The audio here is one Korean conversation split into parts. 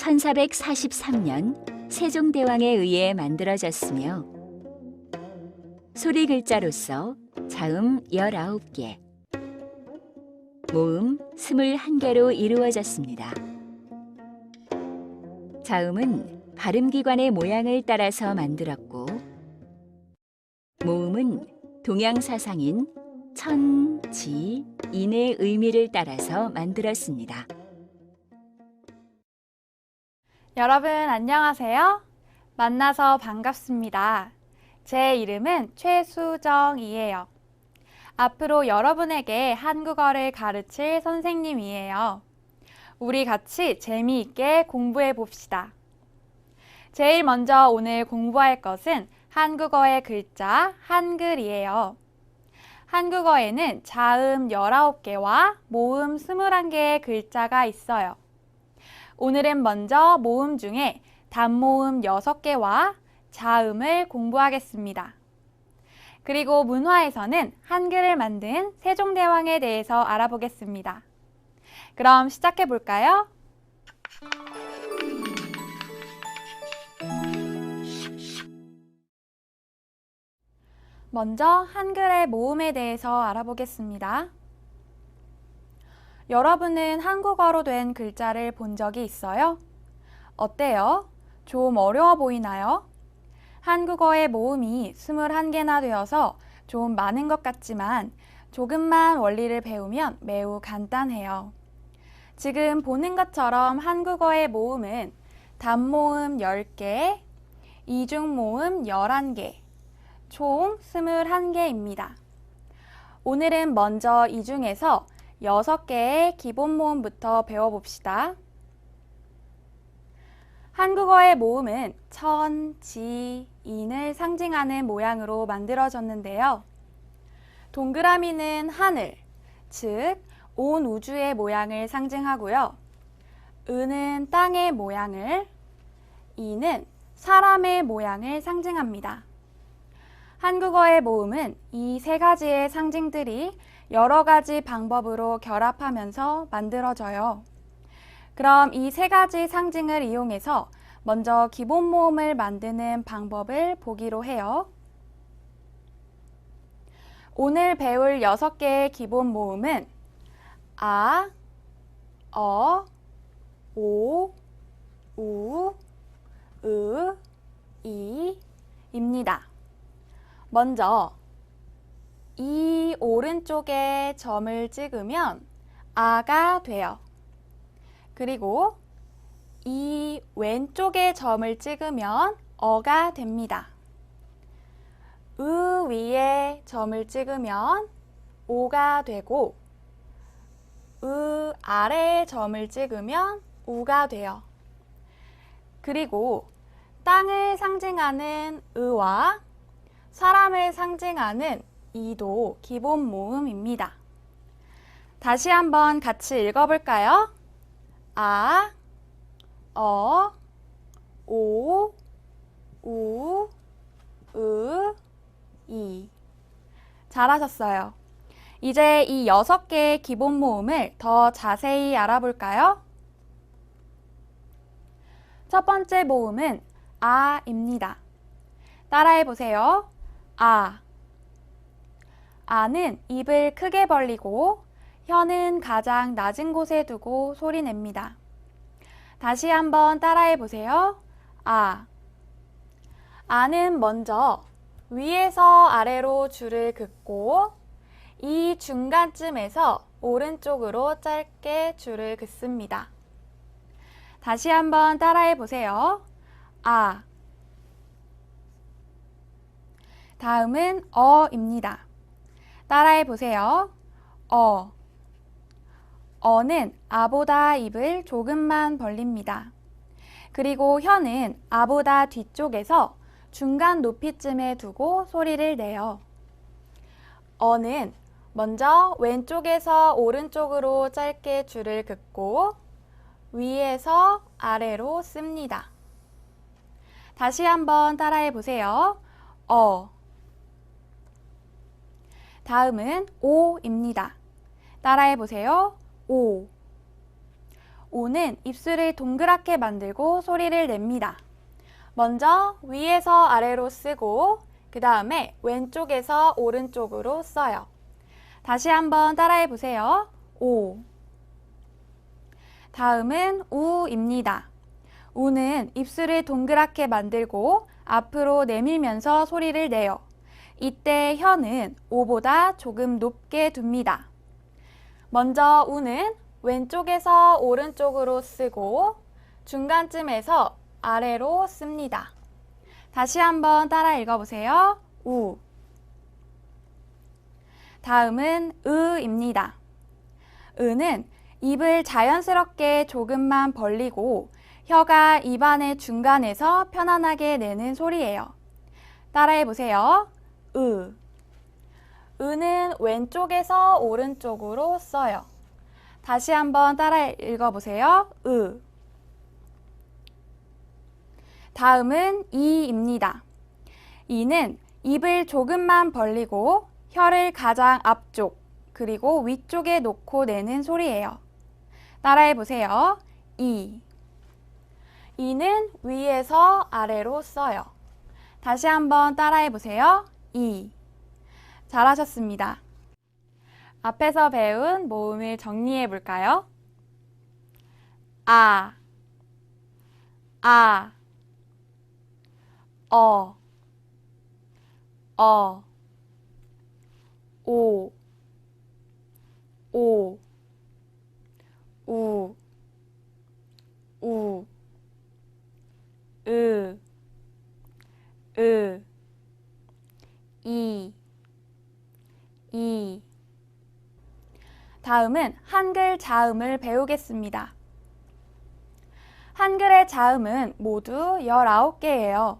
1443년 세종대왕에 의해 만들어졌으며 소리 글자로서 자음 19개, 모음 21개로 이루어졌습니다. 자음은 발음기관의 모양을 따라서 만들었고 모음은 동양사상인 천, 지, 인의 의미를 따라서 만들었습니다. 여러분 안녕하세요. 만나서 반갑습니다. 제 이름은 최수정이에요. 앞으로 여러분에게 한국어를 가르칠 선생님이에요. 우리 같이 재미있게 공부해 봅시다. 제일 먼저 오늘 공부할 것은 한국어의 글자 한글이에요. 한국어에는 자음 19개와 모음 21개의 글자가 있어요. 오늘은 먼저 모음 중에 단모음 6개와 자음을 공부하겠습니다. 그리고 문화에서는 한글을 만든 세종대왕에 대해서 알아보겠습니다. 그럼 시작해 볼까요? 먼저 한글의 모음에 대해서 알아보겠습니다. 여러분은 한국어로 된 글자를 본 적이 있어요? 어때요? 좀 어려워 보이나요? 한국어의 모음이 21개나 되어서 좀 많은 것 같지만 조금만 원리를 배우면 매우 간단해요. 지금 보는 것처럼 한국어의 모음은 단모음 10개, 이중모음 11개, 총 21개입니다. 오늘은 먼저 이 중에서 6개의 기본 모음부터 배워봅시다. 한국어의 모음은 천, 지, 인을 상징하는 모양으로 만들어졌는데요. 동그라미는 하늘, 즉 온 우주의 모양을 상징하고요. 은은 땅의 모양을, 이는 사람의 모양을 상징합니다. 한국어의 모음은 이 세 가지의 상징들이 여러 가지 방법으로 결합하면서 만들어져요. 그럼 이 세 가지 상징을 이용해서 먼저 기본 모음을 만드는 방법을 보기로 해요. 오늘 배울 6개의 기본 모음은 아, 어, 오, 우, 으, 이입니다. 먼저 이 오른쪽에 점을 찍으면 아가 돼요. 그리고 이 왼쪽에 점을 찍으면 어가 됩니다. 으 위에 점을 찍으면 오가 되고 으 아래에 점을 찍으면 우가 돼요. 그리고 땅을 상징하는 으와 사람을 상징하는 이도 기본 모음입니다. 다시 한번 같이 읽어볼까요? 아, 어, 오, 우, 으, 이. 잘하셨어요. 이제 이 6개의 기본 모음을 더 자세히 알아볼까요? 첫 번째 모음은 아입니다. 따라해보세요. 아. 아는 입을 크게 벌리고 혀는 가장 낮은 곳에 두고 소리냅니다. 다시 한번 따라해보세요. 아. 아는 먼저 위에서 아래로 줄을 긋고 이 중간쯤에서 오른쪽으로 짧게 줄을 긋습니다. 다시 한번 따라해보세요. 아. 다음은 어입니다. 따라해보세요. 어. 어는 아보다 입을 조금만 벌립니다. 그리고 혀는 아보다 뒤쪽에서 중간 높이쯤에 두고 소리를 내요. 어는 먼저 왼쪽에서 오른쪽으로 짧게 줄을 긋고 위에서 아래로 씁니다. 다시 한번 따라해보세요. 어. 다음은 오입니다. 따라해보세요. 오. 오는 입술을 동그랗게 만들고 소리를 냅니다. 먼저 위에서 아래로 쓰고 그 다음에 왼쪽에서 오른쪽으로 써요. 다시 한번 따라해 보세요. 오. 다음은 우입니다. 우는 입술을 동그랗게 만들고 앞으로 내밀면서 소리를 내요. 이때 혀는 오보다 조금 높게 둡니다. 먼저 우는 왼쪽에서 오른쪽으로 쓰고 중간쯤에서 아래로 씁니다. 다시 한번 따라 읽어보세요. 우. 다음은 으입니다. 으는 입을 자연스럽게 조금만 벌리고 혀가 입안의 중간에서 편안하게 내는 소리예요. 따라해 보세요. 으. 으는 왼쪽에서 오른쪽으로 써요. 다시 한번 따라 읽어보세요. 으. 다음은 이입니다. 이는 입을 조금만 벌리고 혀를 가장 앞쪽 그리고 위쪽에 놓고 내는 소리예요. 따라해 보세요. 이. 이는 위에서 아래로 써요. 다시 한번 따라해 보세요. 이. 잘하셨습니다. 앞에서 배운 모음을 정리해 볼까요? 아, 아, 어, 오, 오, 우, 으, 이. 다음은 한글 자음을 배우겠습니다. 한글의 자음은 모두 19개예요.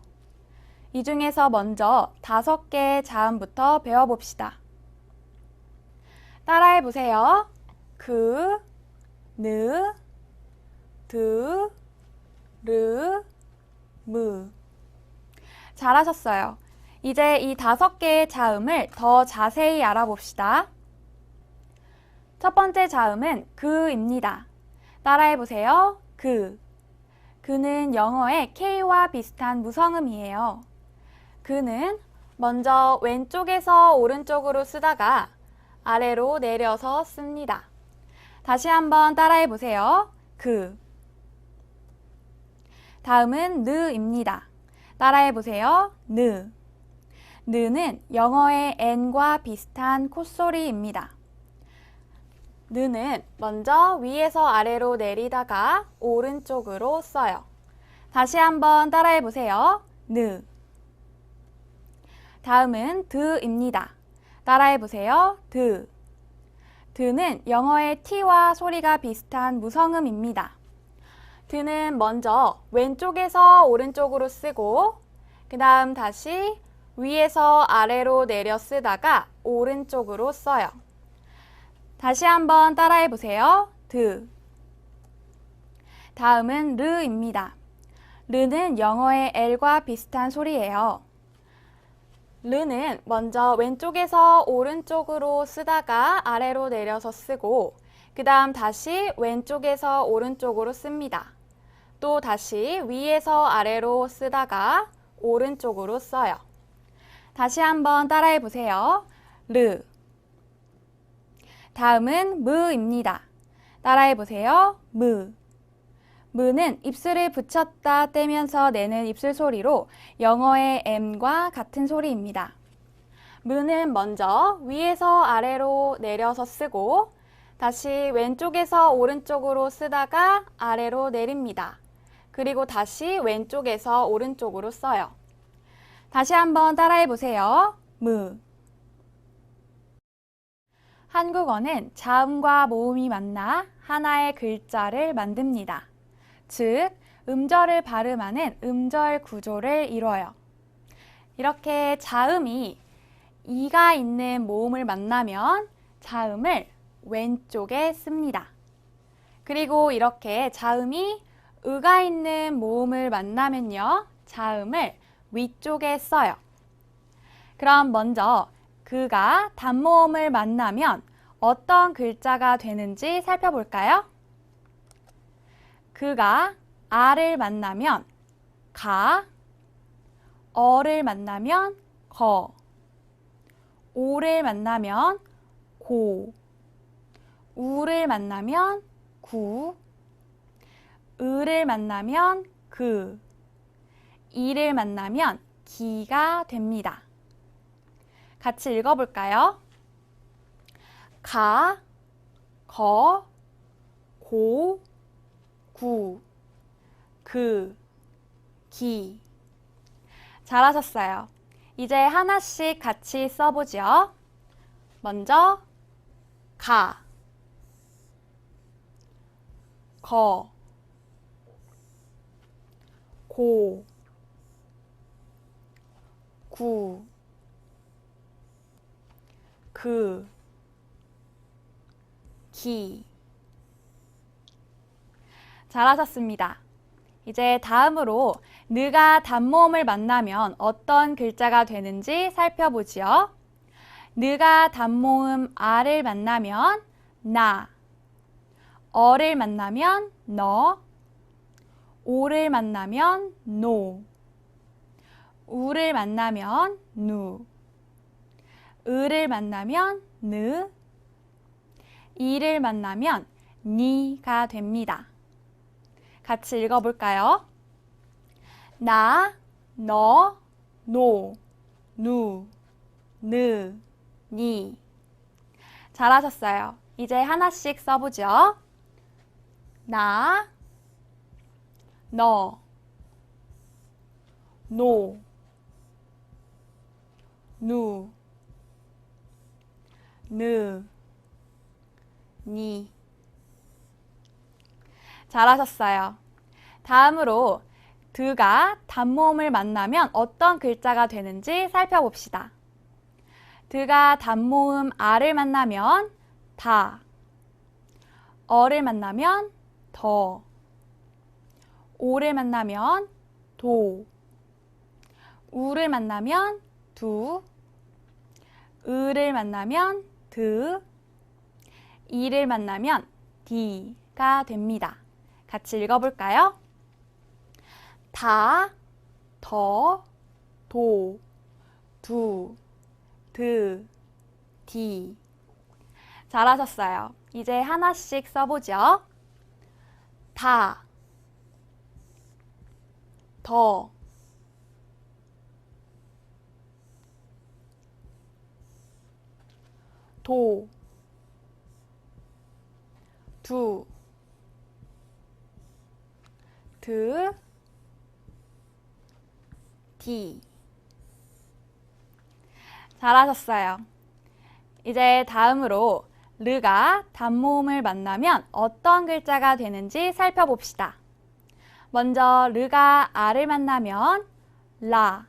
이 중에서 먼저 5개의 자음부터 배워봅시다. 따라해 보세요. 그, 느, 드, 르, 무. 잘하셨어요. 이제 이 5개의 자음을 더 자세히 알아봅시다. 첫 번째 자음은 그입니다. 따라해 보세요. 그. 그는 영어의 K와 비슷한 무성음이에요. 그는 먼저 왼쪽에서 오른쪽으로 쓰다가 아래로 내려서 씁니다. 다시 한번 따라해 보세요. 그. 다음은 느입니다. 따라해 보세요. 느. 느는 영어의 N과 비슷한 콧소리입니다. 느는 먼저 위에서 아래로 내리다가 오른쪽으로 써요. 다시 한번 따라해 보세요. 느. 다음은 드입니다. 따라해 보세요. 드. 드는 영어의 T와 소리가 비슷한 무성음입니다. 드는 먼저 왼쪽에서 오른쪽으로 쓰고 그 다음 다시 위에서 아래로 내려 쓰다가 오른쪽으로 써요. 다시 한번 따라해 보세요. 드. 다음은 르입니다. 르는 영어의 L과 비슷한 소리예요. 르는 먼저 왼쪽에서 오른쪽으로 쓰다가 아래로 내려서 쓰고 그 다음 다시 왼쪽에서 오른쪽으로 씁니다. 또 다시 위에서 아래로 쓰다가 오른쪽으로 써요. 다시 한번 따라해 보세요. 르. 다음은 무입니다. 따라해 보세요. 무. 무는 입술을 붙였다 떼면서 내는 입술 소리로 영어의 M과 같은 소리입니다. 무는 먼저 위에서 아래로 내려서 쓰고 다시 왼쪽에서 오른쪽으로 쓰다가 아래로 내립니다. 그리고 다시 왼쪽에서 오른쪽으로 써요. 다시 한번 따라해 보세요. 무. 한국어는 자음과 모음이 만나 하나의 글자를 만듭니다. 즉, 음절을 발음하는 음절 구조를 이뤄요. 이렇게 자음이 이가 있는 모음을 만나면 자음을 왼쪽에 씁니다. 그리고 이렇게 자음이 으가 있는 모음을 만나면요, 자음을 위쪽에 써요. 그럼 먼저 그가 단모음을 만나면 어떤 글자가 되는지 살펴볼까요? 그가 아를 만나면 가, 어를 만나면 거, 오를 만나면 고, 우를 만나면 구, 을을 만나면 그, 이를 만나면 기가 됩니다. 같이 읽어볼까요? 가, 거, 고, 구, 그, 기. 잘하셨어요. 이제 하나씩 같이 써보죠. 먼저 가, 거, 고, 구, 그, 기. 잘하셨습니다. 이제 다음으로 느가 단모음을 만나면 어떤 글자가 되는지 살펴보지요. 느가 단모음 아를 만나면 나, 어를 만나면 너, 오를 만나면 노, 우를 만나면 누, 을을 만나면 느, 이를 만나면 니가 됩니다. 같이 읽어볼까요? 나, 너, 노, 누, 느, 니. 잘하셨어요. 이제 하나씩 써보죠. 나, 너, 노, 누, 느, 니. 잘하셨어요. 다음으로 드가 단모음을 만나면 어떤 글자가 되는지 살펴봅시다. 드가 단모음 아를 만나면 다, 어를 만나면 더, 오를 만나면 도, 우를 만나면 두, 을을 만나면 드, 이를 만나면 디가 됩니다. 같이 읽어볼까요? 다, 더, 도, 두, 드, 디. 잘하셨어요. 이제 하나씩 써보죠. 다, 더, 도, 두, 드, 디. 잘하셨어요. 이제 다음으로 르가 단모음을 만나면 어떤 글자가 되는지 살펴봅시다. 먼저 르가 아를 만나면 라,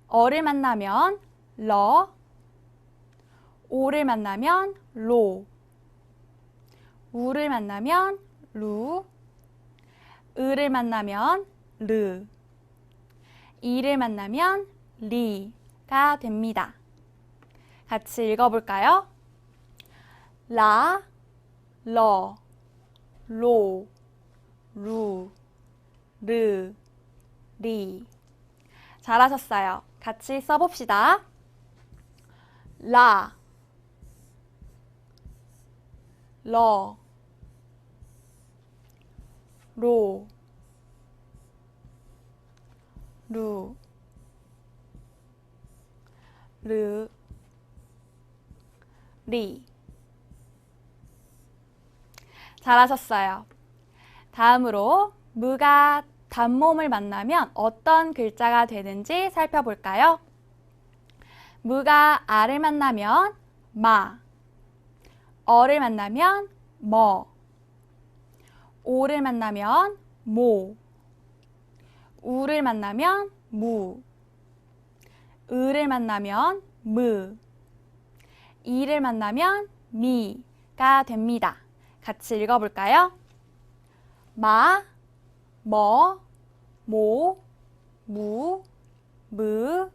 어를 만나면 러, 오를 만나면 로, 우를 만나면 루, 을을 만나면 르, 이를 만나면 리가 됩니다. 같이 읽어볼까요? 라, 러, 로, 루, 르, 리. 잘하셨어요. 같이 써봅시다. 라, 러, 로, 루, 르, 리. 잘하셨어요. 다음으로 무가 단모음을 만나면 어떤 글자가 되는지 살펴볼까요? 무가 아를 만나면 마, 어를 만나면 머, 오를 만나면 모, 우를 만나면 무, 을을 만나면 무, 이를 만나면 미가 됩니다. 같이 읽어볼까요? 마, 머, 모, 무, 무,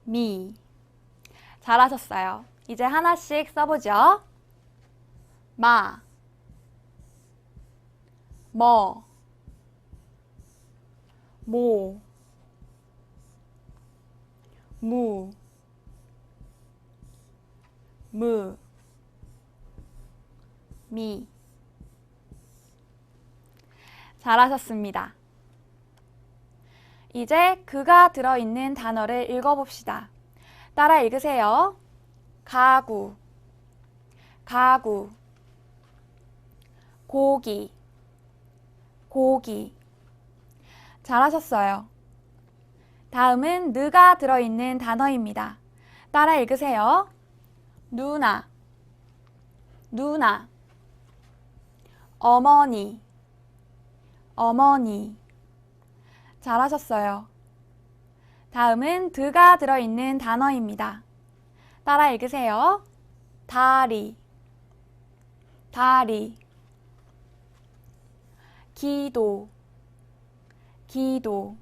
미. 잘하셨어요. 이제 하나씩 써보죠. 마, 뭐, 모, 무, 무, 미. 잘하셨습니다. 이제 그가 들어있는 단어를 읽어봅시다. 따라 읽으세요. 가구, 가구, 고기, 고기. 잘하셨어요. 다음은 느가 들어있는 단어입니다. 따라 읽으세요. 누나, 누나, 어머니, 어머니. 잘하셨어요. 다음은 드가 들어있는 단어입니다. 따라 읽으세요. 다리, 다리, 기도, 기도.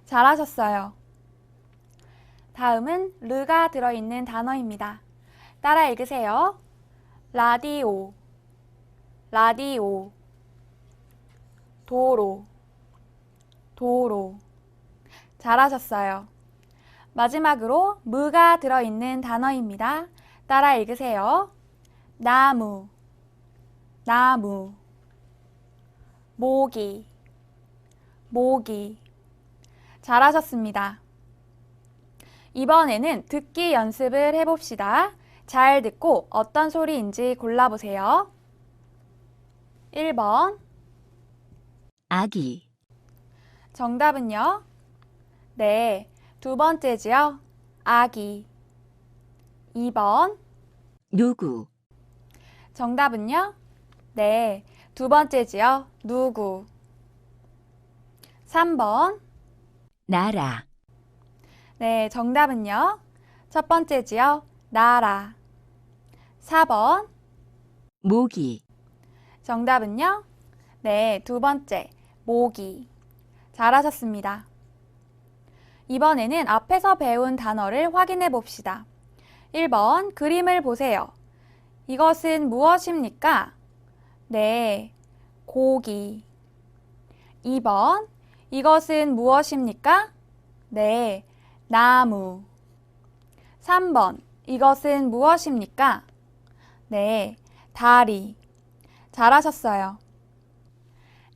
잘하셨어요. 다음은 르가 들어있는 단어입니다. 따라 읽으세요. 라디오, 라디오, 도로, 도로. 잘하셨어요. 마지막으로 무가 들어있는 단어입니다. 따라 읽으세요. 나무, 나무, 모기, 모기. 잘하셨습니다. 이번에는 듣기 연습을 해봅시다. 잘 듣고 어떤 소리인지 골라보세요. 1번. 아기, 정답은요? 네, 두 번째지요. 아기. 2번. 누구, 정답은요? 네, 두 번째지요. 누구. 3번. 나라, 네, 정답은요? 첫 번째지요. 나라. 4번. 모기, 정답은요? 네, 두 번째. 모기. 잘하셨습니다. 이번에는 앞에서 배운 단어를 확인해 봅시다. 1번, 그림을 보세요. 이것은 무엇입니까? 네, 고기. 2번, 이것은 무엇입니까? 네, 나무. 3번, 이것은 무엇입니까? 네, 다리. 잘하셨어요.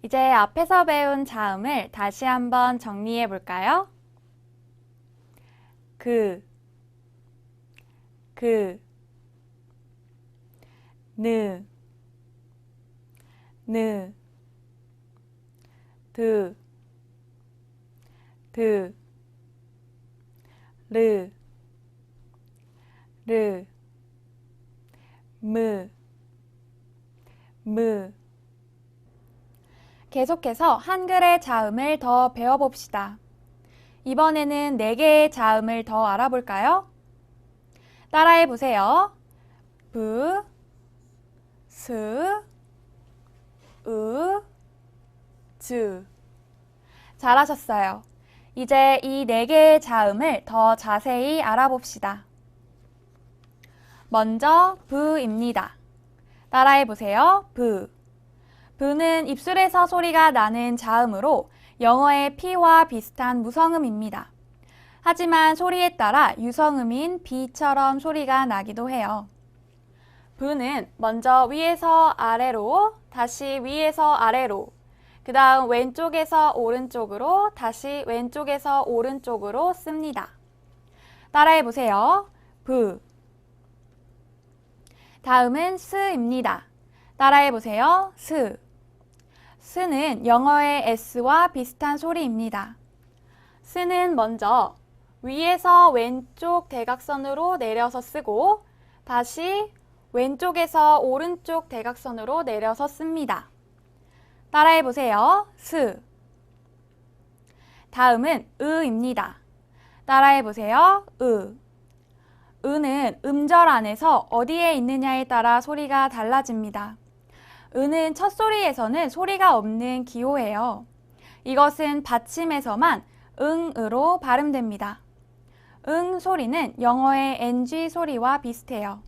이제 앞에서 배운 자음을 다시 한번 정리해 볼까요? 그, 느, 드, 르, 무. 계속해서 한글의 자음을 더 배워봅시다. 이번에는 4개의 자음을 더 알아볼까요? 따라해 보세요. 부, 스, 으, 즈. 잘하셨어요. 이제 이 4개의 자음을 더 자세히 알아봅시다. 먼저 부입니다. 따라해 보세요. 부. 부는 입술에서 소리가 나는 자음으로 영어의 P와 비슷한 무성음입니다. 하지만 소리에 따라 유성음인 B처럼 소리가 나기도 해요. 부는 먼저 위에서 아래로, 다시 위에서 아래로, 그 다음 왼쪽에서 오른쪽으로, 다시 왼쪽에서 오른쪽으로 씁니다. 따라해 보세요. 부. 다음은 스입니다. 따라해 보세요. 스. 스는 영어의 S와 비슷한 소리입니다. 스는 먼저 위에서 왼쪽 대각선으로 내려서 쓰고 다시 왼쪽에서 오른쪽 대각선으로 내려서 씁니다. 따라해 보세요. 스. 다음은 으입니다. 따라해 보세요. 으. 으는 음절 안에서 어디에 있느냐에 따라 소리가 달라집니다. 으는 첫 소리에서는 소리가 없는 기호예요. 이것은 받침에서만 응으로 발음됩니다. 응 소리는 영어의 ng 소리와 비슷해요.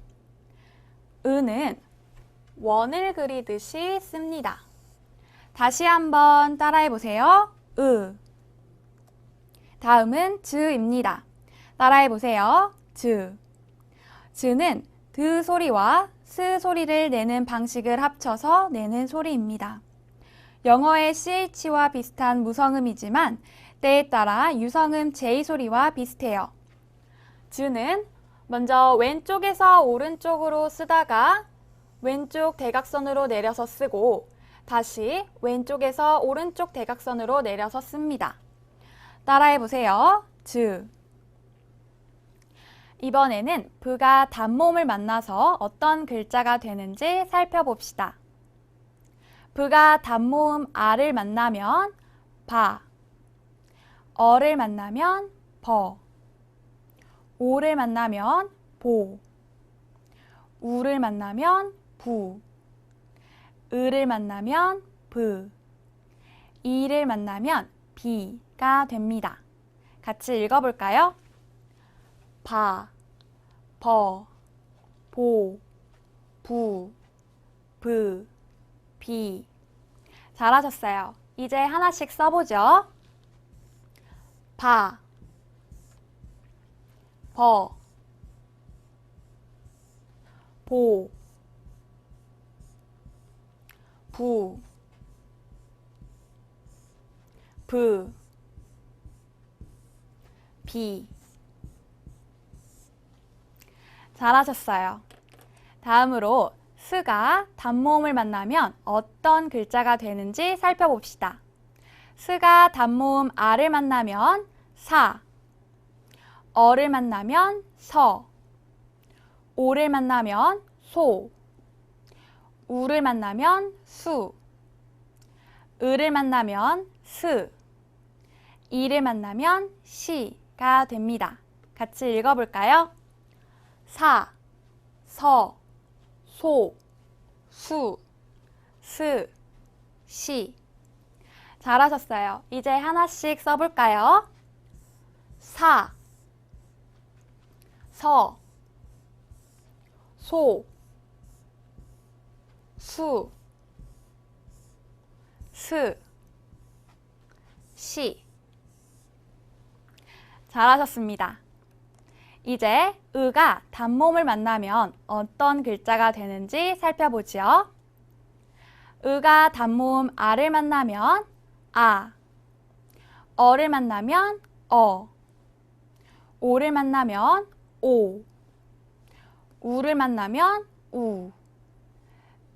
으는 원을 그리듯이 씁니다. 다시 한번 따라해 보세요. 다음은 즈입니다. 따라해 보세요. 즈. 즈는 드 소리와 스 소리를 내는 방식을 합쳐서 내는 소리입니다. 영어의 CH와 비슷한 무성음이지만 때에 따라 유성음 J 소리와 비슷해요. 즈는 먼저 왼쪽에서 오른쪽으로 쓰다가 왼쪽 대각선으로 내려서 쓰고 다시 왼쪽에서 오른쪽 대각선으로 내려서 씁니다. 따라해 보세요. 즈. 이번에는 브가 단모음을 만나서 어떤 글자가 되는지 살펴봅시다. 브가 단모음 아를 만나면 바, 어를 만나면 버, 오를 만나면 보, 우를 만나면 부, 을을 만나면 브, 이를 만나면 비가 됩니다. 같이 읽어볼까요? 바, 버, 보, 부, 브, 비. 잘하셨어요. 이제 하나씩 써보죠. 바, 버, 보, 부, 브, 비. 잘하셨어요. 다음으로 스가 단모음을 만나면 어떤 글자가 되는지 살펴봅시다. 스가 단모음 아를 만나면 사, 어를 만나면 서, 오를 만나면 소, 우를 만나면 수, 을을 만나면 스, 이를 만나면 시가 됩니다. 같이 읽어볼까요? 사, 서, 소, 수, 스, 시. 잘하셨어요. 이제 하나씩 써볼까요? 사, 서, 소, 수, 스, 시. 잘하셨습니다. 이제 으가 단모음을 만나면 어떤 글자가 되는지 살펴보지요. 으가 단모음 아를 만나면 아, 어를 만나면 어, 오를 만나면 오, 우를 만나면 우,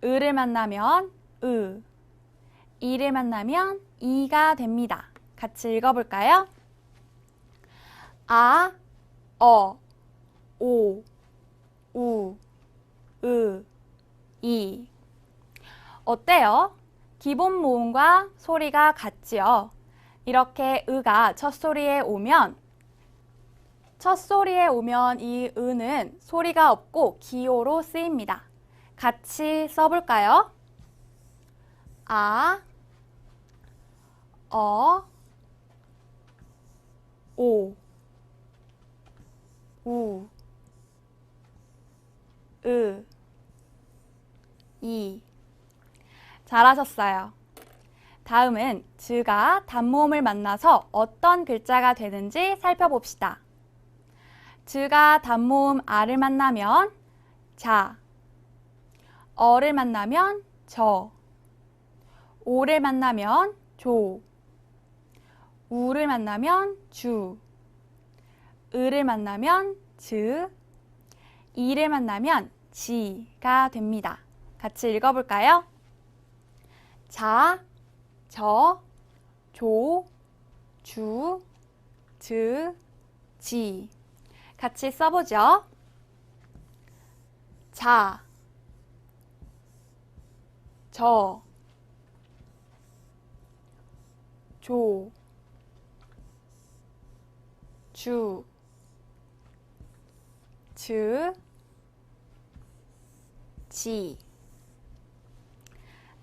을을 만나면 으, 이를 만나면 이가 됩니다. 같이 읽어볼까요? 아, 어, 오, 우, 으, 이. 어때요? 기본 모음과 소리가 같지요? 이렇게 으가 첫 소리에 오면 이 으는 소리가 없고 기호로 쓰입니다. 같이 써볼까요? 아, 어, 오, 우, 으, 이. 잘하셨어요. 다음은 즈가 단모음을 만나서 어떤 글자가 되는지 살펴봅시다. 즈가 단모음 아를 만나면 자, 어를 만나면 저, 오를 만나면 조, 우를 만나면 주, 을을 만나면 즈, 이를 만나면 지가 됩니다. 같이 읽어볼까요? 자, 저, 조, 주, 즈, 지. 같이 써보죠. 자, 저, 조, 주, 즈, 지.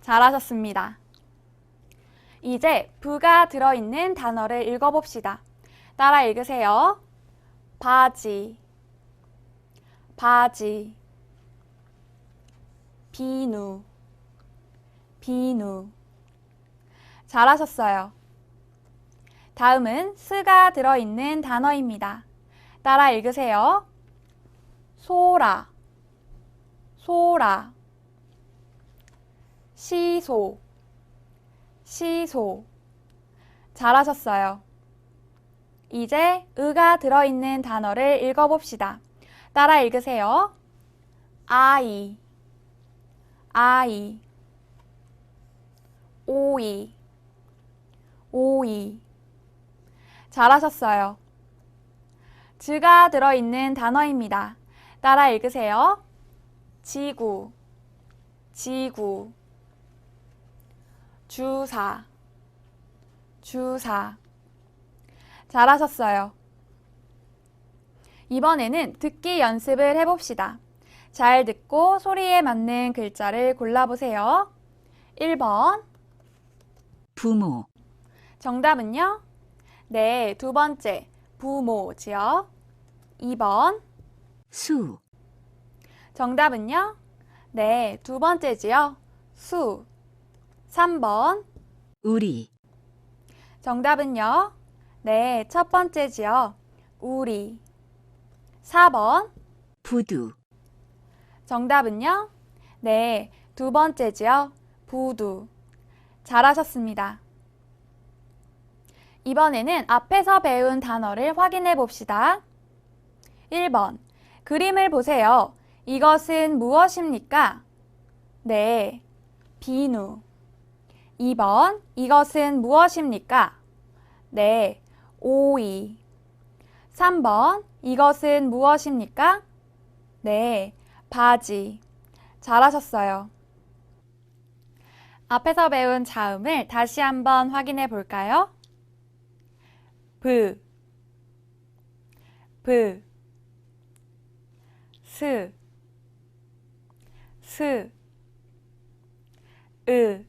잘하셨습니다. 이제 부가 들어있는 단어를 읽어봅시다. 따라 읽으세요. 바지, 바지, 비누, 비누, 잘하셨어요. 다음은 스가 들어있는 단어입니다. 따라 읽으세요. 소라, 소라. 시소, 시소. 잘하셨어요. 이제 으가 들어있는 단어를 읽어봅시다. 따라 읽으세요. 아이, 아이. 오이, 오이. 잘하셨어요. 즈가 들어있는 단어입니다. 따라 읽으세요. 지구, 지구. 주사, 주사. 잘하셨어요. 이번에는 듣기 연습을 해봅시다. 잘 듣고 소리에 맞는 글자를 골라보세요. 1번. 부모, 정답은요? 네, 두 번째. 부모지요. 2번. 수, 정답은요? 네, 두 번째지요. 수. 3번. 우리, 정답은요? 네, 첫 번째지요. 우리. 4번. 부두, 정답은요? 네, 두 번째지요. 부두. 잘하셨습니다. 이번에는 앞에서 배운 단어를 확인해 봅시다. 1번. 그림을 보세요. 이것은 무엇입니까? 네, 비누. 2번. 이것은 무엇입니까? 네, 오이. 3번. 이것은 무엇입니까? 네, 바지. 잘하셨어요. 앞에서 배운 자음을 다시 한번 확인해 볼까요? 브, 브, 스, 스, 으,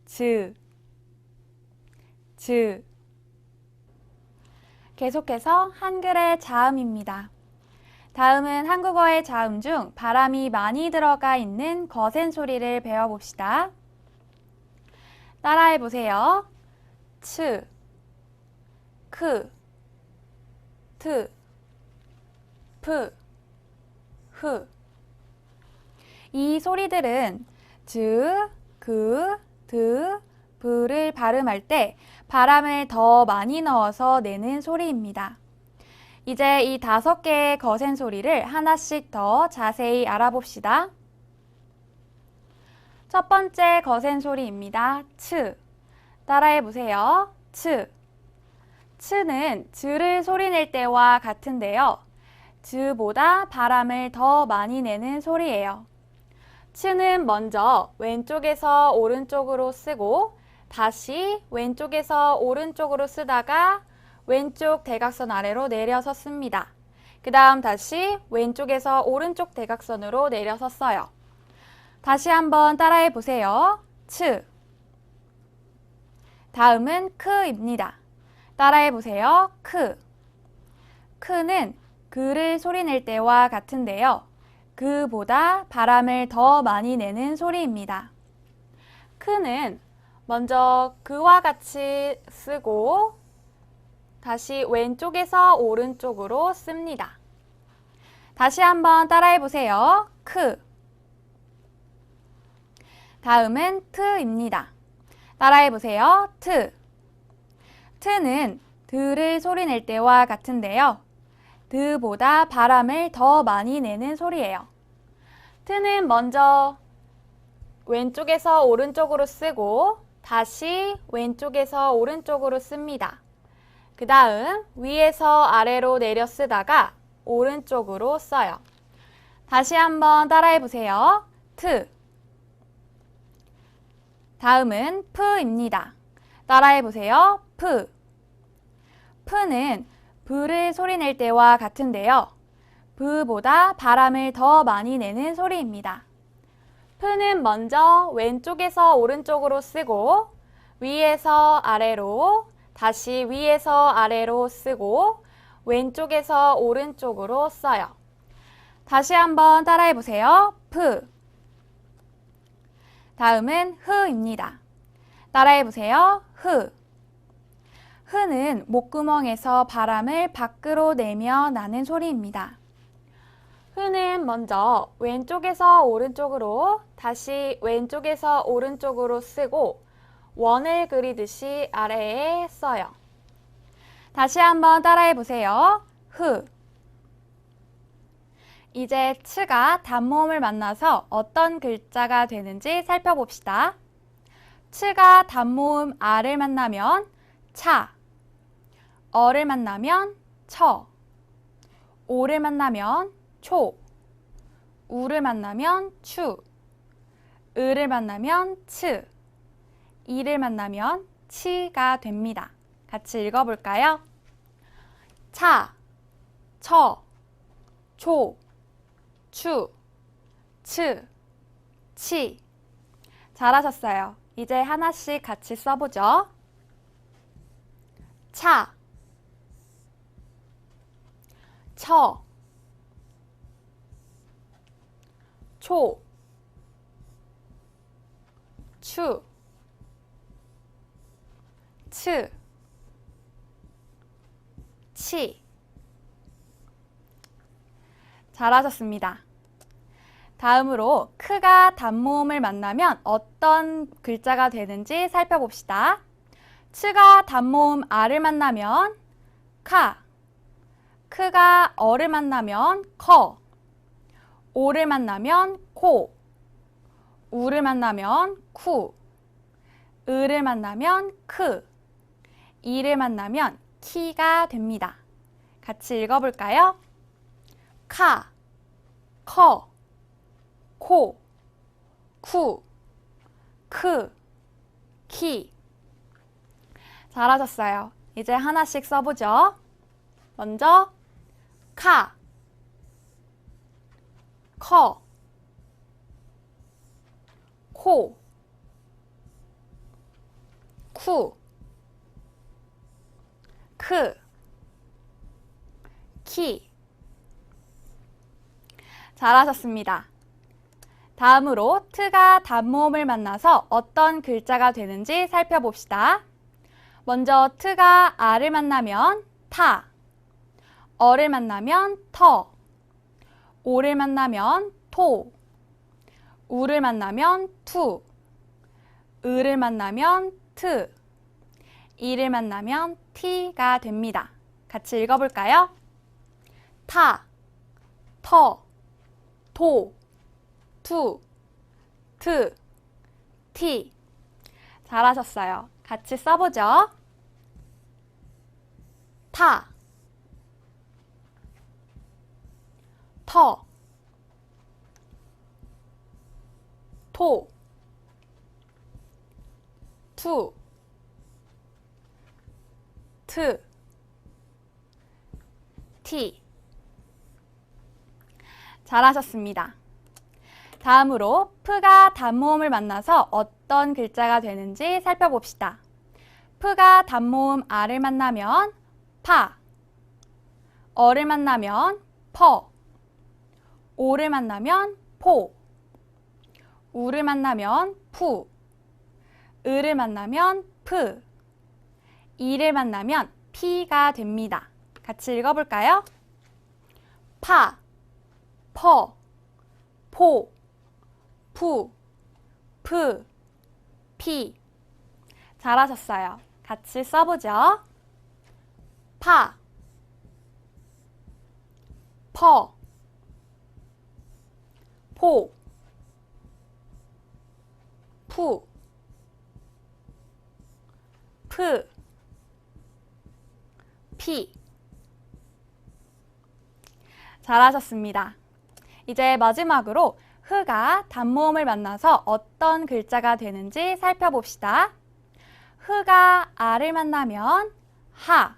즈, 즈. 계속해서 한글의 자음입니다. 다음은 한국어의 자음 중 발음이 많이 들어가 있는 거센 소리를 배워봅시다. 따라해 보세요. 츠, 크, 트, 프, 흐. 이 소리들은 즈, 그, 드, 브를 발음할 때 바람을 더 많이 넣어서 내는 소리입니다. 이제 이 5개의 거센 소리를 하나씩 더 자세히 알아봅시다. 첫 번째 거센 소리입니다. 츠. 따라해 보세요. 츠. 츠는 즈를 소리낼 때와 같은데요. 즈보다 바람을 더 많이 내는 소리예요. 츠는 먼저 왼쪽에서 오른쪽으로 쓰고 다시 왼쪽에서 오른쪽으로 쓰다가 왼쪽 대각선 아래로 내려서 씁니다. 그 다음 다시 왼쪽에서 오른쪽 대각선으로 내려서 써요. 다시 한번 따라해 보세요. 츠. 다음은 크입니다. 따라해 보세요. 크. 크는 그를 소리낼 때와 같은데요. 그보다 바람을 더 많이 내는 소리입니다. 크는 먼저 그와 같이 쓰고 다시 왼쪽에서 오른쪽으로 씁니다. 다시 한번 따라해 보세요. 크. 다음은 트입니다. 따라해 보세요. 트. 트는 드를 소리낼 때와 같은데요. 드보다 바람을 더 많이 내는 소리예요. 트는 먼저 왼쪽에서 오른쪽으로 쓰고 다시 왼쪽에서 오른쪽으로 씁니다. 그 다음 위에서 아래로 내려 쓰다가 오른쪽으로 써요. 다시 한번 따라해 보세요. 트. 다음은 프입니다. 따라해 보세요. 프. 프는 브를 소리낼 때와 같은데요. 브보다 바람을 더 많이 내는 소리입니다. 프는 먼저 왼쪽에서 오른쪽으로 쓰고 위에서 아래로 다시 위에서 아래로 쓰고 왼쪽에서 오른쪽으로 써요. 다시 한번 따라해 보세요. 프. 다음은 흐입니다. 따라해보세요. 흐. 흐는 목구멍에서 바람을 밖으로 내며 나는 소리입니다. 흐는 먼저 왼쪽에서 오른쪽으로, 다시 왼쪽에서 오른쪽으로 쓰고 원을 그리듯이 아래에 써요. 다시 한번 따라해보세요. 흐. 이제 츠가 단모음을 만나서 어떤 글자가 되는지 살펴봅시다. 츠가 단모음 아를 만나면 차, 어를 만나면 처, 오를 만나면 초, 우를 만나면 추, 을을 만나면 츠, 이를 만나면 치가 됩니다. 같이 읽어볼까요? 차, 처, 초, 추, 츠, 치. 잘하셨어요. 이제 하나씩 같이 써보죠. 차, 처, 초, 추, 츠, 치. 잘하셨습니다. 다음으로 크가 단모음을 만나면 어떤 글자가 되는지 살펴봅시다. 츠가 단모음 아를 만나면 카, 크가 어를 만나면 커, 오를 만나면 코, 우를 만나면 쿠, 을을 만나면 크, 이를 만나면 키가 됩니다. 같이 읽어볼까요? 카, 커, 코, 쿠, 크, 키. 잘하셨어요. 이제 하나씩 써보죠. 먼저 카, 커, 코, 쿠, 크, 키. 잘하셨습니다. 다음으로 트가 단모음을 만나서 어떤 글자가 되는지 살펴봅시다. 먼저 트가 아를 만나면 타, 어를 만나면 터, 오를 만나면 토, 우를 만나면 투, 을을 만나면 트, 이를 만나면 티가 됩니다. 같이 읽어볼까요? 타, 터, 토, 투, 트, 티. 잘하셨어요. 같이 써보죠. 타, 터, 토, 투, 트, 티. 잘하셨습니다. 다음으로 프가 단모음을 만나서 어떤 글자가 되는지 살펴봅시다. 프가 단모음 아를 만나면 파, 어를 만나면 퍼, 오를 만나면 포, 우를 만나면 푸, 을을 만나면 프, 이를 만나면 피가 됩니다. 같이 읽어볼까요? 파, 퍼, 포, 푸, 프, 피. 잘하셨어요. 같이 써보죠. 파, 퍼, 포, 푸, 프, 피. 잘하셨습니다. 이제 마지막으로 흐가 단모음을 만나서 어떤 글자가 되는지 살펴봅시다. 흐가 아를 만나면 하,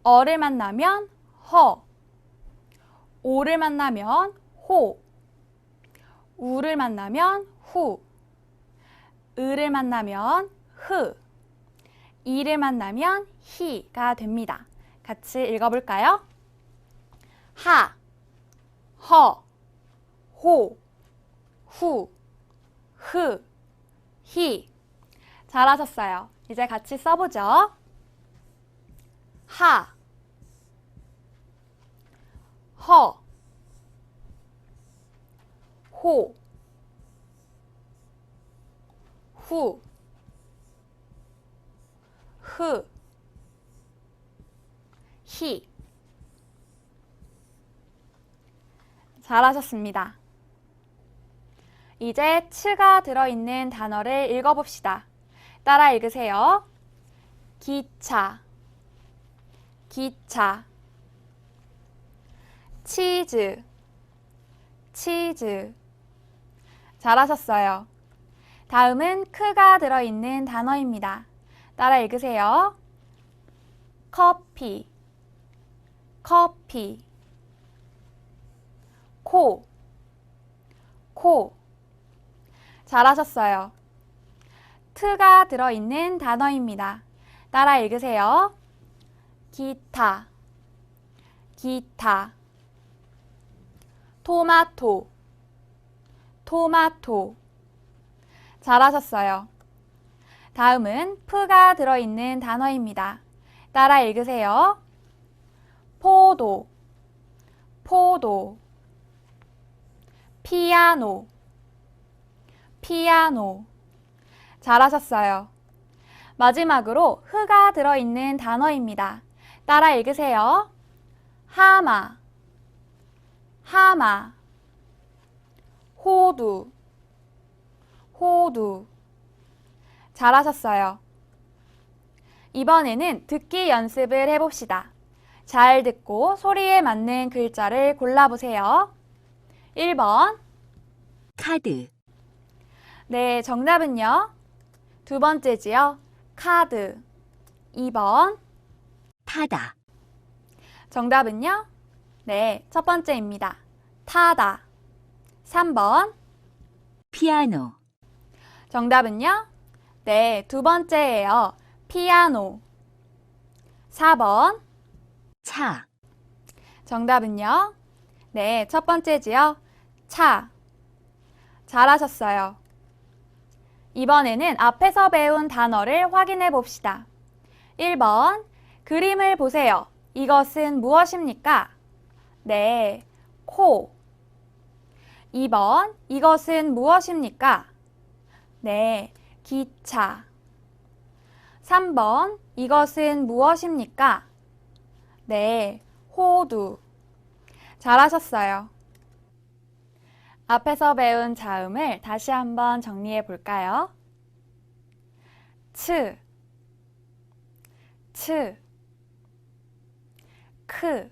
어를 만나면 허, 오를 만나면 호, 우를 만나면 후, 을을 만나면 흐, 이를 만나면 히가 됩니다. 같이 읽어볼까요? 하, 허, 호, 후, 흐, 히. 잘하셨어요. 이제 같이 써보죠. 하, 허, 호, 후, 흐, 히. 잘하셨습니다. 이제 츠가 들어있는 단어를 읽어봅시다. 따라 읽으세요. 기차, 기차. 치즈, 치즈. 잘하셨어요. 다음은 크가 들어있는 단어입니다. 따라 읽으세요. 커피, 커피. 코, 코. 잘하셨어요. 트가 들어있는 단어입니다. 따라 읽으세요. 기타, 기타. 토마토, 토마토. 잘하셨어요. 다음은 프가 들어있는 단어입니다. 따라 읽으세요. 포도, 포도. 피아노, 피아노. 잘하셨어요. 마지막으로 흐가 들어있는 단어입니다. 따라 읽으세요. 하마, 하마. 호두, 호두. 잘하셨어요. 이번에는 듣기 연습을 해봅시다. 잘 듣고 소리에 맞는 글자를 골라보세요. 1번. 카드, 네, 정답은요. 두 번째지요. 카드. 2번. 타다, 정답은요. 네, 첫 번째입니다. 타다. 3번. 피아노, 정답은요. 네, 두 번째예요. 피아노. 4번. 차, 정답은요. 네, 첫 번째지요. 차. 잘하셨어요. 이번에는 앞에서 배운 단어를 확인해 봅시다. 1번. 그림을 보세요. 이것은 무엇입니까? 네, 코. 2번. 이것은 무엇입니까? 네, 기차. 3번. 이것은 무엇입니까? 네, 호두. 잘하셨어요. 앞에서 배운 자음을 다시 한번 정리해 볼까요? 츠, 츠, 크,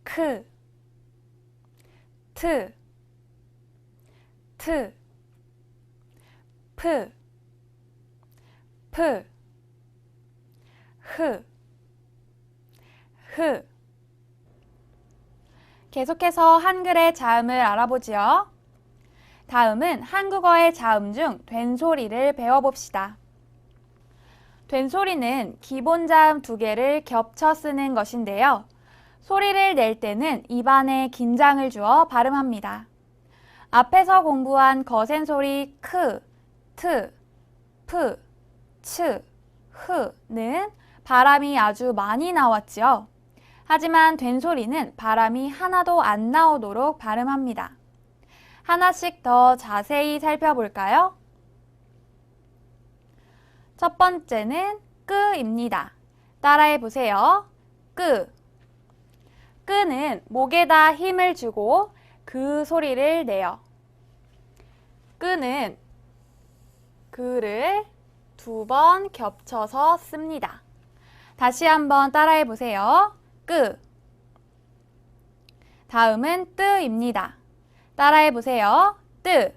크, 트, 트, 프, 프, 흐, 흐. 계속해서 한글의 자음을 알아보지요. 다음은 한국어의 자음 중 된소리를 배워봅시다. 된소리는 기본 자음 두 개를 겹쳐 쓰는 것인데요. 소리를 낼 때는 입안에 긴장을 주어 발음합니다. 앞에서 공부한 거센 소리 크, 트, 프, 츠, 흐는 바람이 아주 많이 나왔지요. 하지만 된소리는 바람이 하나도 안 나오도록 발음합니다. 하나씩 더 자세히 살펴볼까요? 첫 번째는 끄입니다. 따라해 보세요. 끄. 끄는 목에다 힘을 주고 그 소리를 내요. 끄는 그를 두 번 겹쳐서 씁니다. 다시 한번 따라해 보세요. 끄. 다음은 뜨입니다. 따라해 보세요. 뜨.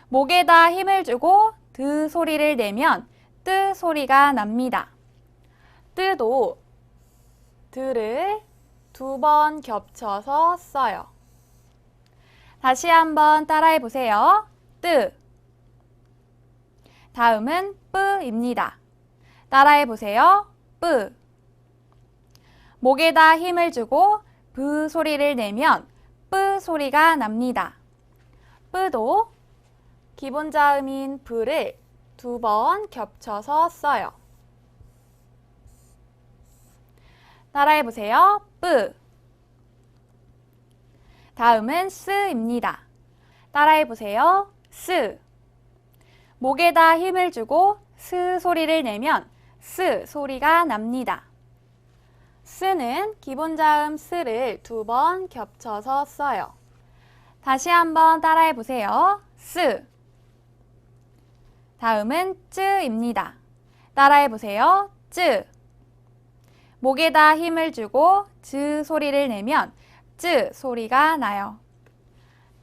목에다 힘을 주고 드 소리를 내면 뜨 소리가 납니다. 뜨도 드를 두 번 겹쳐서 써요. 다시 한번 따라해 보세요. 뜨. 다음은 뿌입니다. 따라해 보세요. 뿌. 목에다 힘을 주고 브 소리를 내면 뿌 소리가 납니다. 뿌도 기본 자음인 브를 두 번 겹쳐서 써요. 따라해보세요. 뿌. 다음은 스입니다. 따라해보세요. 스. 목에다 힘을 주고 스 소리를 내면 스 소리가 납니다. 스는 기본 자음 스를 두 번 겹쳐서 써요. 다시 한번 따라해보세요. 스. 다음은 쯔입니다. 따라해보세요. 쯔. 목에다 힘을 주고 즈 소리를 내면 쯔 소리가 나요.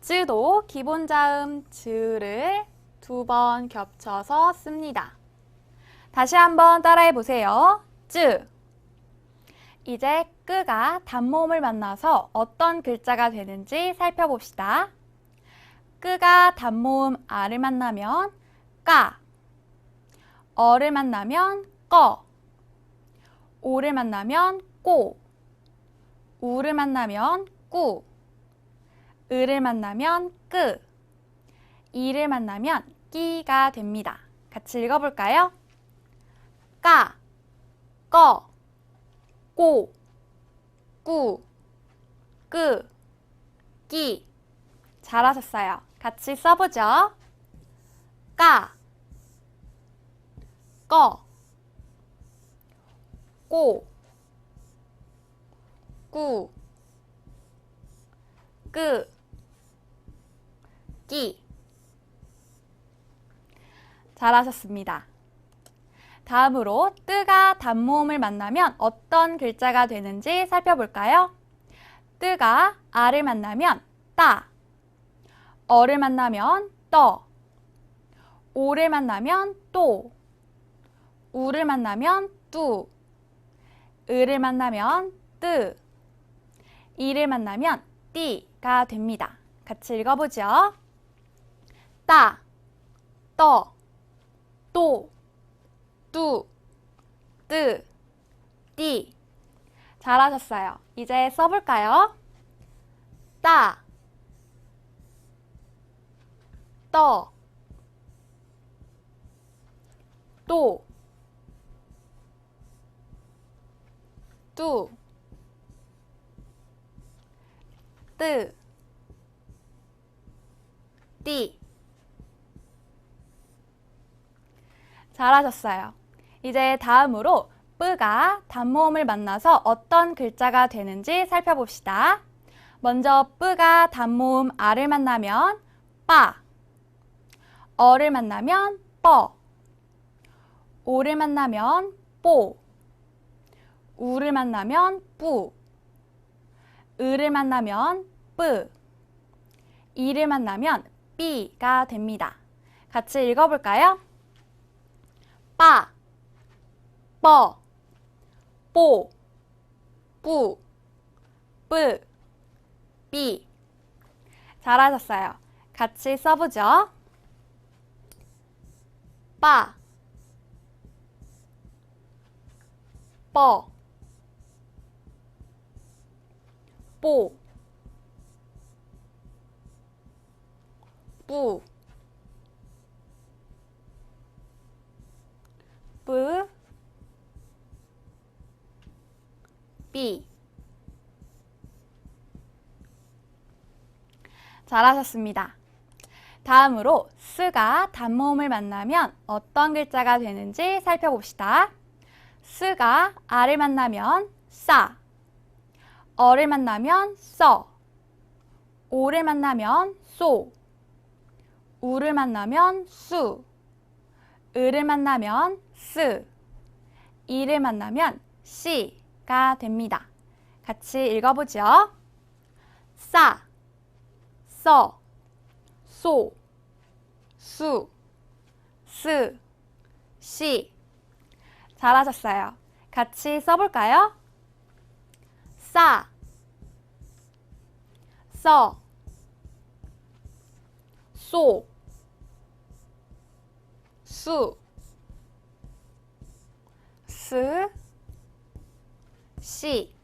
쯔도 기본 자음 즈를 두 번 겹쳐서 씁니다. 다시 한번 따라해보세요. 쯔. 이제 끄가 단모음을 만나서 어떤 글자가 되는지 살펴봅시다. 끄가 단모음 아를 만나면 까, 어를 만나면 꺼, 오를 만나면 꼬, 우를 만나면 꾸, 을을 만나면 끄, 이를 만나면 끼가 됩니다. 같이 읽어볼까요? 까, 꺼, 꼬, 꾸, 끄, 끼. 잘하셨어요. 같이 써보죠. 까, 꺼, 꼬, 꾸, 끄, 끼. 잘하셨습니다. 다음으로 뜨가 단모음을 만나면 어떤 글자가 되는지 살펴볼까요? 뜨가 아를 만나면 따, 어를 만나면 떠, 오를 만나면 또, 우를 만나면 뚜, 을을 만나면 뜨, 이를 만나면 띠가 됩니다. 같이 읽어보죠. 따, 떠, 또, 뚜, 뜨, 띠. 잘하셨어요. 이제 써볼까요? 따, 떠, 또, 뚜, 뜨, 띠. 잘하셨어요. 이제 다음으로 뿌가 단모음을 만나서 어떤 글자가 되는지 살펴봅시다. 먼저 뿌가 단모음 아를 만나면 빠, 어를 만나면 뻐, 오를 만나면 뽀, 우를 만나면 뿌, 을을 만나면 뿌, 이를 만나면 삐가 됩니다. 같이 읽어볼까요? 빠, 뻐, 뽀, 뿌, 뿌, 삐. 잘하셨어요. 같이 써보죠. 빠, 뻐, 뽀, 뿌, 뿌, 삐. 잘하셨습니다. 다음으로 스가 단모음을 만나면 어떤 글자가 되는지 살펴봅시다. 스가 아를 만나면 싸, 어를 만나면 써, 오를 만나면 쏘, 우를 만나면 수, 을을 만나면 스, 이를 만나면 씨가 됩니다. 같이 읽어보죠. 싸, 써, 쏘, 수, 스, 시. 잘하셨어요. 같이 써볼까요? 싸, 써, 쏘, 수, 스, 시.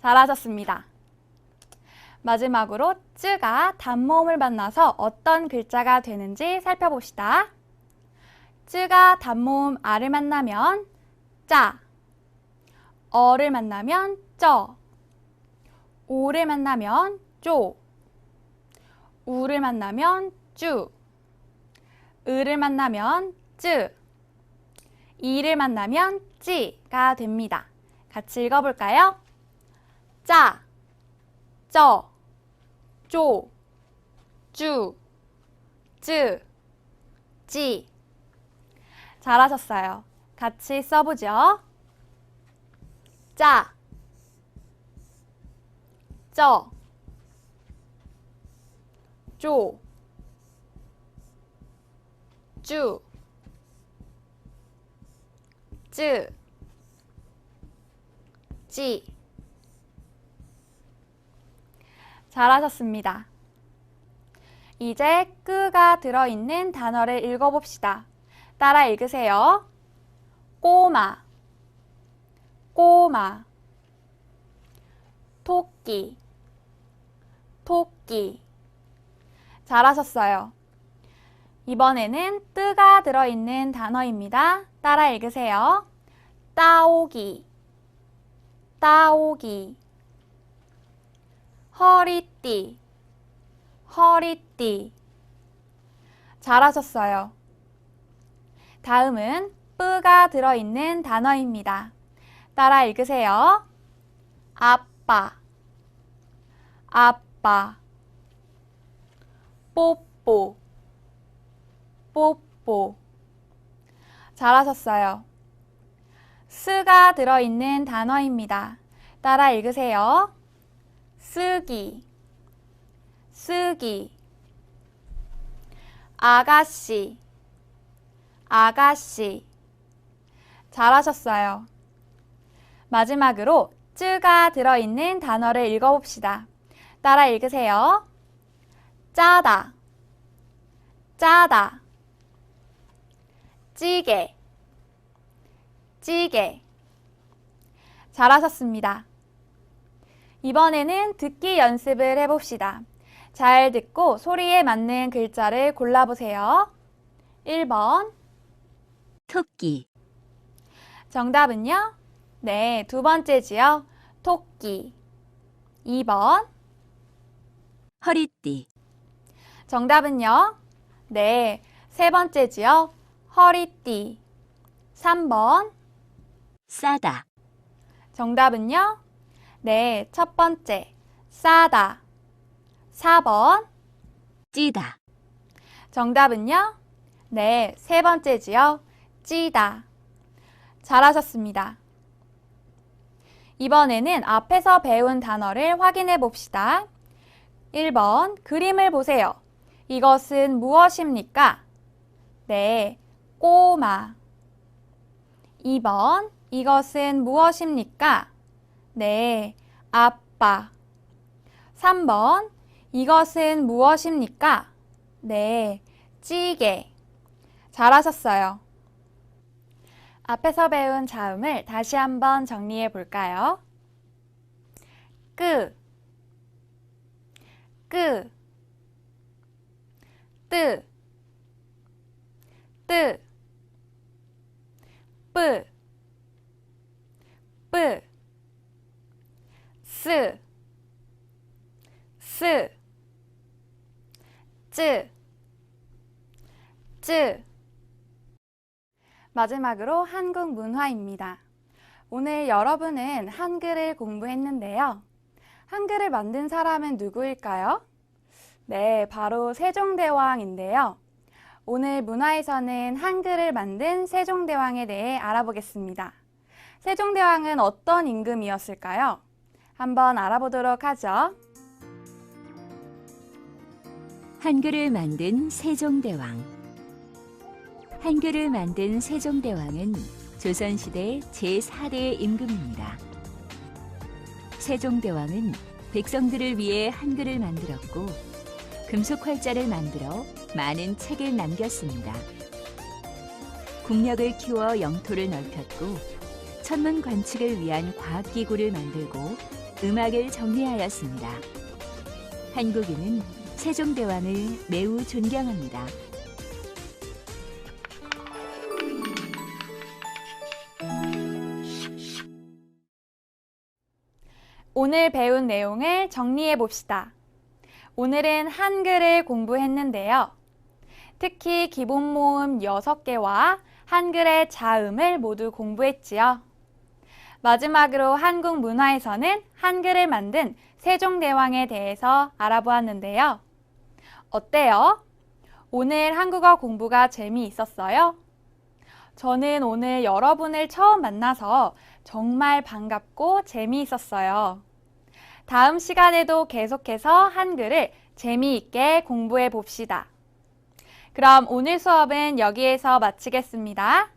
잘하셨습니다. 마지막으로 쯔가 단모음을 만나서 어떤 글자가 되는지 살펴봅시다. 쯔가 단모음 아를 만나면 짜, 어를 만나면 쩌, 오를 만나면 쪼, 우를 만나면 쭈, 을을 만나면 쯔, 이를 만나면 찌가 됩니다. 같이 읽어볼까요? 짜, 쩌, 쪼, 쭈, 쯔, 찌. 잘하셨어요. 같이 써보죠. 짜, 쩌, 쪼, 쭈, 쯔, 찌. 잘하셨습니다. 이제 끄가 들어있는 단어를 읽어봅시다. 따라 읽으세요. 꼬마, 꼬마, 토끼, 토끼. 잘하셨어요. 이번에는 뜨가 들어있는 단어입니다. 따라 읽으세요. 따오기, 따오기, 허리띠, 허리띠. 잘하셨어요. 다음은 뿌가 들어있는 단어입니다. 따라 읽으세요. 아빠, 아빠, 뽀뽀, 뽀뽀. 잘하셨어요. 스가 들어있는 단어입니다. 따라 읽으세요. 쓰기, 쓰기, 아가씨, 아가씨. 잘하셨어요. 마지막으로 쯔가 들어있는 단어를 읽어봅시다. 따라 읽으세요. 짜다, 짜다, 찌개, 찌개. 잘하셨습니다. 이번에는 듣기 연습을 해봅시다. 잘 듣고 소리에 맞는 글자를 골라보세요. 1번 토끼, 정답은요? 네, 두 번째지요. 토끼. 2번 허리띠, 정답은요? 네, 세 번째지요. 허리띠. 3번 싸다, 정답은요? 네, 첫 번째. 싸다. 4번 찌다, 정답은요? 네, 세 번째지요. 찌다. 잘하셨습니다. 이번에는 앞에서 배운 단어를 확인해 봅시다. 1번 그림을 보세요. 이것은 무엇입니까? 네, 꼬마. 2번 이것은 무엇입니까? 네, 아빠. 3번 이것은 무엇입니까? 네, 찌개. 잘하셨어요. 앞에서 배운 자음을 다시 한번 정리해 볼까요? 끄, 끄, 뜨, 뜨, 뿌, 뿌, 스, 스, 쯔, 쯔. 마지막으로 한국 문화입니다. 오늘 여러분은 한글을 공부했는데요. 한글을 만든 사람은 누구일까요? 네, 바로 세종대왕인데요. 오늘 문화에서는 한글을 만든 세종대왕에 대해 알아보겠습니다. 세종대왕은 어떤 임금이었을까요? 한번 알아보도록 하죠. 한글을 만든 세종대왕. 한글을 만든 세종대왕은 조선시대 제4대 임금입니다. 세종대왕은 백성들을 위해 한글을 만들었고 금속 활자를 만들어 많은 책을 남겼습니다. 국력을 키워 영토를 넓혔고 천문 관측을 위한 과학기구를 만들고 음악을 정리하였습니다. 한국인은 세종대왕을 매우 존경합니다. 오늘 배운 내용을 정리해 봅시다. 오늘은 한글을 공부했는데요. 특히 기본 모음 6개와 한글의 자음을 모두 공부했지요. 마지막으로 한국 문화에서는 한글을 만든 세종대왕에 대해서 알아보았는데요. 어때요? 오늘 한국어 공부가 재미있었어요? 저는 오늘 여러분을 처음 만나서 정말 반갑고 재미있었어요. 다음 시간에도 계속해서 한글을 재미있게 공부해 봅시다. 그럼 오늘 수업은 여기에서 마치겠습니다.